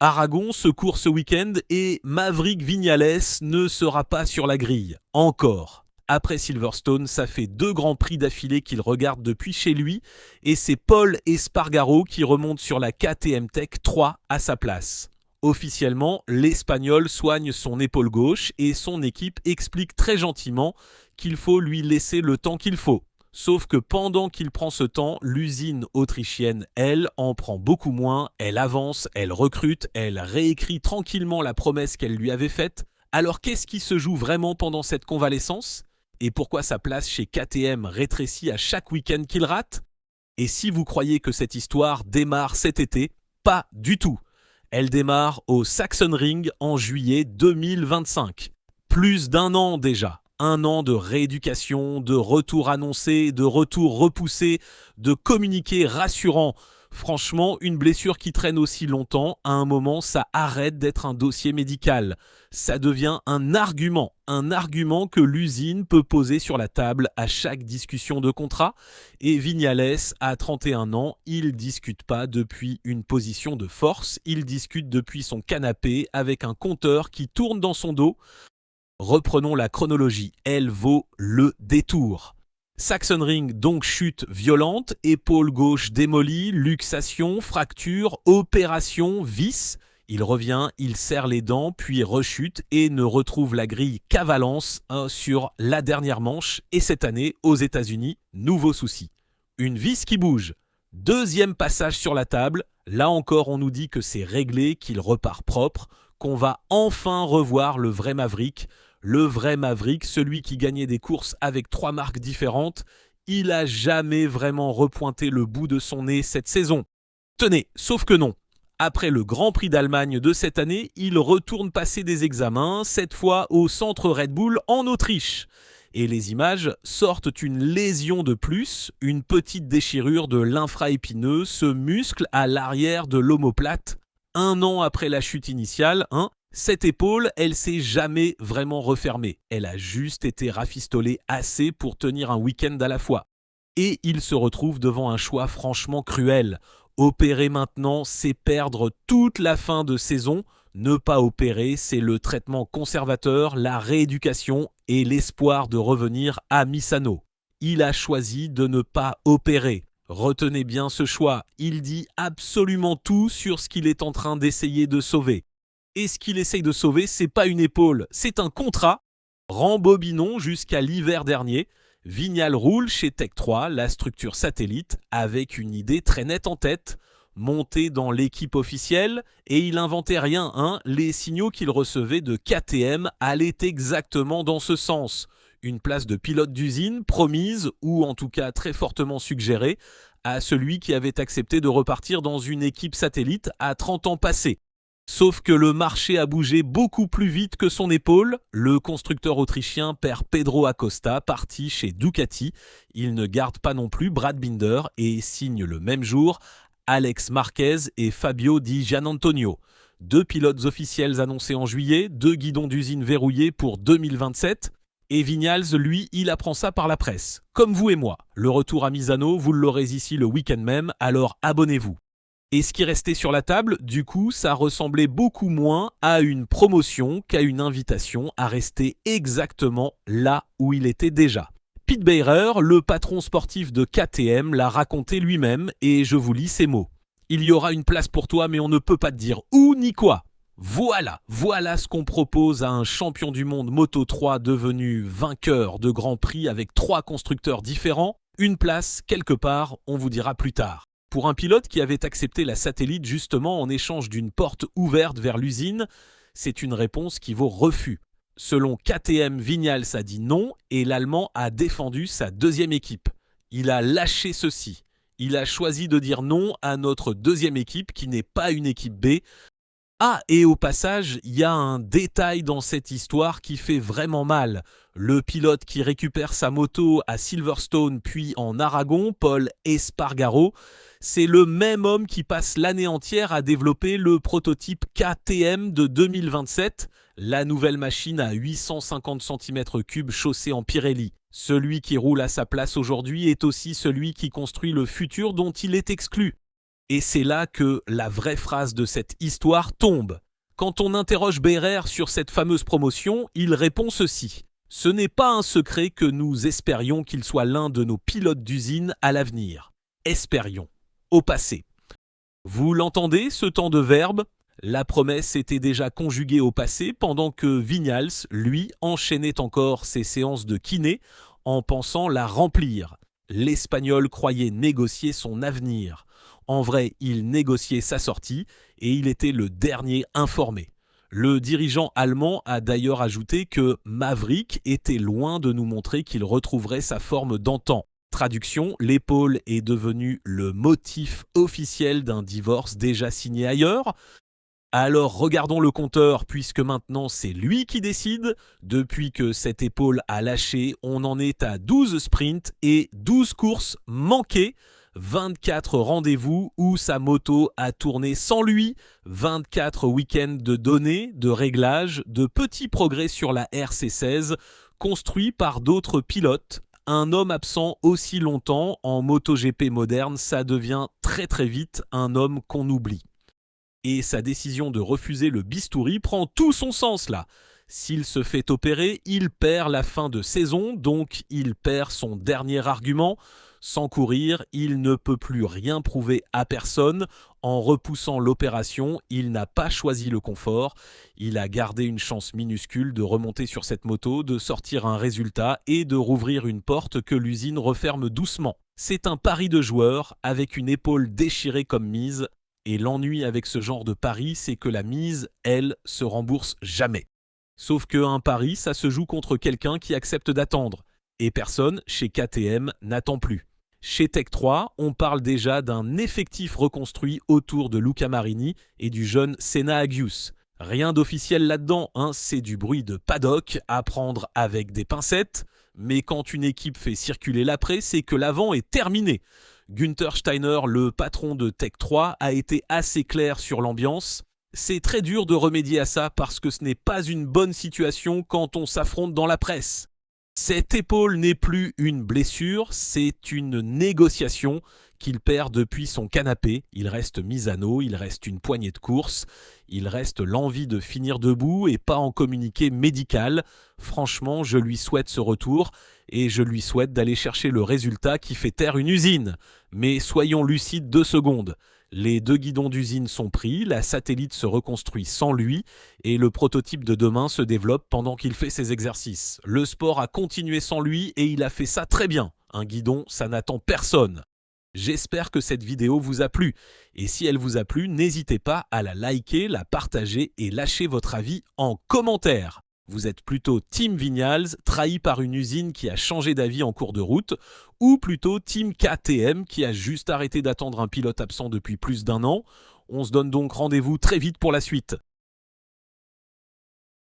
Aragon se court ce week-end et Maverick Viñales ne sera pas sur la grille. Encore. Après Silverstone, ça fait 2 grands prix d'affilée qu'il regarde depuis chez lui et c'est Pol Espargaro qui remonte sur la KTM Tech 3 à sa place. Officiellement, l'Espagnol soigne son épaule gauche et son équipe explique très gentiment qu'il faut lui laisser le temps qu'il faut. Sauf que pendant qu'il prend ce temps, l'usine autrichienne, elle, en prend beaucoup moins, elle avance, elle recrute, elle réécrit tranquillement la promesse qu'elle lui avait faite. Alors qu'est-ce qui se joue vraiment pendant cette convalescence ? Et pourquoi sa place chez KTM rétrécit à chaque week-end qu'il rate ? Et si vous croyez que cette histoire démarre cet été, pas du tout. Elle démarre au Sachsenring en juillet 2025. Plus d'1 an déjà. 1 an de rééducation, de retour annoncé, de retour repoussé, de communiqué rassurant. Franchement, une blessure qui traîne aussi longtemps, à un moment, ça arrête d'être un dossier médical. Ça devient un argument que l'usine peut poser sur la table à chaque discussion de contrat. Et Viñales, à 31 ans, il discute pas depuis une position de force, il discute depuis son canapé avec un compteur qui tourne dans son dos. Reprenons la chronologie, elle vaut le détour. Sachsenring donc chute violente, épaule gauche démolie, luxation, fracture, opération, vis. Il revient, il serre les dents, puis rechute et ne retrouve la grille qu'à Valence sur la dernière manche. Et cette année, aux États-Unis, nouveau souci. Une vis qui bouge. 2e passage sur la table. Là encore, on nous dit que c'est réglé, qu'il repart propre, qu'on va enfin revoir le vrai Maverick. Le vrai Maverick, celui qui gagnait des courses avec 3 marques différentes, il a jamais vraiment repointé le bout de son nez cette saison. Tenez, sauf que non. Après le Grand Prix d'Allemagne de cette année, il retourne passer des examens, cette fois au centre Red Bull en Autriche. Et les images sortent une lésion de plus, une petite déchirure de l'infraépineux, ce muscle à l'arrière de l'omoplate. 1 an après la chute initiale, cette épaule, elle s'est jamais vraiment refermée. Elle a juste été rafistolée assez pour tenir un week-end à la fois. Et il se retrouve devant un choix franchement cruel. Opérer maintenant, c'est perdre toute la fin de saison. Ne pas opérer, c'est le traitement conservateur, la rééducation et l'espoir de revenir à Misano. Il a choisi de ne pas opérer. Retenez bien ce choix, il dit absolument tout sur ce qu'il est en train d'essayer de sauver. Et ce qu'il essaye de sauver, c'est pas une épaule, c'est un contrat. Rembobinons jusqu'à l'hiver dernier. Vignal roule chez Tech 3, la structure satellite, avec une idée très nette en tête. Monter dans l'équipe officielle, et il inventait rien, les signaux qu'il recevait de KTM allaient exactement dans ce sens. Une place de pilote d'usine promise, ou en tout cas très fortement suggérée, à celui qui avait accepté de repartir dans une équipe satellite à 30 ans passés. Sauf que le marché a bougé beaucoup plus vite que son épaule. Le constructeur autrichien perd Pedro Acosta, parti chez Ducati. Il ne garde pas non plus Brad Binder et signe le même jour Alex Marquez et Fabio Di Giannantonio. 2 pilotes officiels annoncés en juillet, 2 guidons d'usine verrouillés pour 2027. Et Viñals, lui, il apprend ça par la presse. Comme vous et moi. Le retour à Misano, vous l'aurez ici le week-end même, alors abonnez-vous. Et ce qui restait sur la table, du coup, ça ressemblait beaucoup moins à une promotion qu'à une invitation à rester exactement là où il était déjà. Pete Beirer, le patron sportif de KTM, l'a raconté lui-même et je vous lis ces mots. « Il y aura une place pour toi mais on ne peut pas te dire où ni quoi. Voilà ce qu'on propose à un champion du monde Moto 3 devenu vainqueur de Grand Prix avec 3 constructeurs différents. Une place quelque part, on vous dira plus tard. » Pour un pilote qui avait accepté la satellite justement en échange d'une porte ouverte vers l'usine, c'est une réponse qui vaut refus. Selon KTM, Viñals a dit non et l'Allemand a défendu sa 2e équipe. Il a lâché ceci. Il a choisi de dire non à notre 2e équipe qui n'est pas une équipe B. Ah, et au passage, il y a un détail dans cette histoire qui fait vraiment mal. Le pilote qui récupère sa moto à Silverstone puis en Aragon, Pol Espargaro, c'est le même homme qui passe l'année entière à développer le prototype KTM de 2027, la nouvelle machine à 850 cm3 chaussée en Pirelli. Celui qui roule à sa place aujourd'hui est aussi celui qui construit le futur dont il est exclu. Et c'est là que la vraie phrase de cette histoire tombe. Quand on interroge Beirer sur cette fameuse promotion, il répond ceci. Ce n'est pas un secret que nous espérions qu'il soit l'un de nos pilotes d'usine à l'avenir. Espérions. Au passé. Vous l'entendez, ce temps de verbe ? La promesse était déjà conjuguée au passé pendant que Vignals, lui, enchaînait encore ses séances de kiné en pensant la remplir. L'Espagnol croyait négocier son avenir. En vrai, il négociait sa sortie et il était le dernier informé. Le dirigeant allemand a d'ailleurs ajouté que Maverick était loin de nous montrer qu'il retrouverait sa forme d'antan. Traduction, l'épaule est devenue le motif officiel d'un divorce déjà signé ailleurs. Alors regardons le compteur puisque maintenant c'est lui qui décide. Depuis que cette épaule a lâché, on en est à 12 sprints et 12 courses manquées. 24 rendez-vous où sa moto a tourné sans lui, 24 week-ends de données, de réglages, de petits progrès sur la RC16, construits par d'autres pilotes. Un homme absent aussi longtemps en MotoGP moderne, ça devient très très vite un homme qu'on oublie. Et sa décision de refuser le bistouri prend tout son sens là. S'il se fait opérer, il perd la fin de saison, donc il perd son dernier argument. Sans courir, il ne peut plus rien prouver à personne. En repoussant l'opération, il n'a pas choisi le confort. Il a gardé une chance minuscule de remonter sur cette moto, de sortir un résultat et de rouvrir une porte que l'usine referme doucement. C'est un pari de joueur avec une épaule déchirée comme mise. Et l'ennui avec ce genre de pari, c'est que la mise, elle, se rembourse jamais. Sauf qu'un pari, ça se joue contre quelqu'un qui accepte d'attendre. Et personne, chez KTM, n'attend plus. Chez Tech 3, on parle déjà d'un effectif reconstruit autour de Luca Marini et du jeune Senna Agius. Rien d'officiel là-dedans, c'est du bruit de paddock à prendre avec des pincettes. Mais quand une équipe fait circuler l'après, c'est que l'avant est terminé. Günther Steiner, le patron de Tech 3, a été assez clair sur l'ambiance. C'est très dur de remédier à ça parce que ce n'est pas une bonne situation quand on s'affronte dans la presse. Cette épaule n'est plus une blessure, c'est une négociation qu'il perd depuis son canapé. Il reste Misano, il reste une poignée de course, il reste l'envie de finir debout et pas en communiqué médical. Franchement, je lui souhaite ce retour et je lui souhaite d'aller chercher le résultat qui fait taire une usine. Mais soyons lucides 2 secondes. Les 2 guidons d'usine sont pris, la satellite se reconstruit sans lui et le prototype de demain se développe pendant qu'il fait ses exercices. Le sport a continué sans lui et il a fait ça très bien. Un guidon, ça n'attend personne. J'espère que cette vidéo vous a plu. Et si elle vous a plu, n'hésitez pas à la liker, la partager et lâcher votre avis en commentaire. Vous êtes plutôt Team Vignals, trahi par une usine qui a changé d'avis en cours de route, ou plutôt Team KTM qui a juste arrêté d'attendre un pilote absent depuis plus d'1 an. On se donne donc rendez-vous très vite pour la suite.